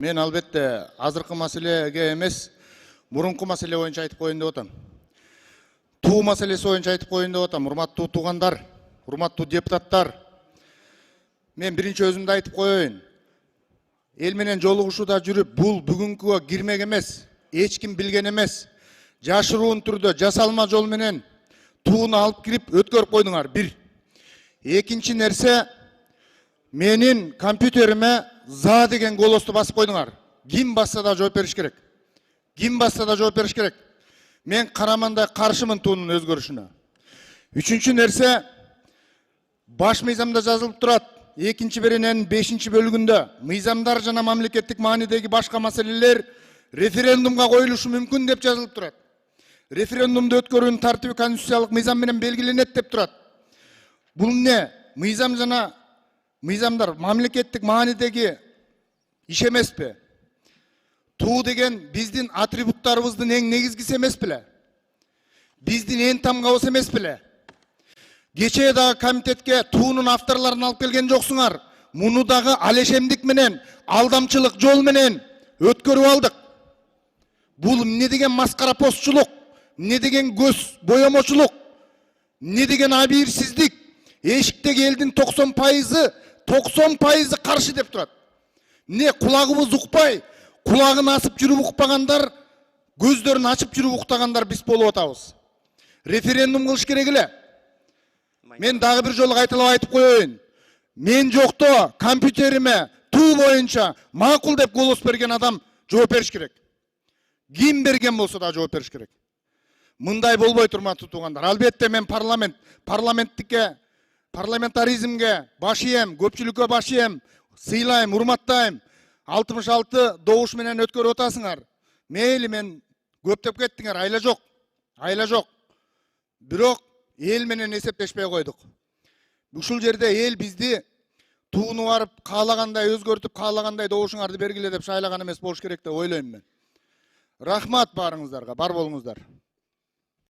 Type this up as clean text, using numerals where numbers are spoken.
Мен албетте азыркы маселеге эмес, мурунку маселе боюнча айтып коеюн деп атам. Туу маселеси боюнча айтып коеюн деп атам. Урматтуу туугандар, урматтуу депутаттар. Мен биринчи өзүмдү айтып коеюн. Эл менен жолугушууда жүрүп, бул бүгүнкүгө кирмек эмес, эч ким билген эмес. Жашыруун түрдө жасалма жол менен тууну алып кирип өткөрүп койдуңар. Бир. Экинчи нерсе, менин компьютериме за деген голосту басып койдуңар. Ким басса да жооп бериш керек. Ким басса да жооп бериш керек. Мен карамандай каршымын туунун өзгөрүшүнө. Үчүнчү нерсе, баш мыйзамда жазылып турат. Экинчи берененин 5-чи бөлүгүндө мыйзамдар жана мамлекеттик маанидеги башка маселелер референдумга коюлушу мүмкүн деп жазылып турат. Референдумду өткөрүүнүн тартиби конституциялык мыйзам менен белгиленет деп турат. Бул эмне? Мыйзам жана мыйзамдар мамлекеттик маанидеги иш эмеспи? Туу деген биздин атрибуттарыбыздын эң негизгиси эмес беле? Биздин эң тамгабыз эмес беле? Кечээ дагы комитетке туунун авторлорун алып келген жоксуңар. Муну дагы алешемдик менен, алдамчылык жол менен өткөрүп алдык. Бул эмне деген маскара постчулук? Эмне деген көз боемочулук? Эмне деген абийирсиздик? Эшиктеги элдин 90% каршы деп турат. Не кулагыбыз укпай, кулагын асып жүрүп укпагандар, көздөрүн ачып жүрүп уктагандар биз болуп атабыз. Референдум кылыш керек эле. Мен дагы бир жолу кайталап айтып коеюн. Мен жокто компьютериме туу боюнча макул деп голос берген адам жооп бериш керек. Ким берген болсо да жооп бериш керек. Мындай болбойт, урматтуу туугандар. Албетте мен парламентаризмге баш ийем, көпчүлүккө баш ийем, сыйлайм, урматтайм. 66 добуш менен өткөрүп атасыңар. Мейли, мен көптөп кеттиңер, айла жок. Айла жок. Бирок эл менен эсептешпей койдук. Ушул жерде эл бизди тууну барып каалагандай өзгөртүп, каалагандай добушуңарды бергиле деп шайлаган эмес болуш керек деп ойлойм мен. Рахмат баарыңыздарга, бар болуңуздар.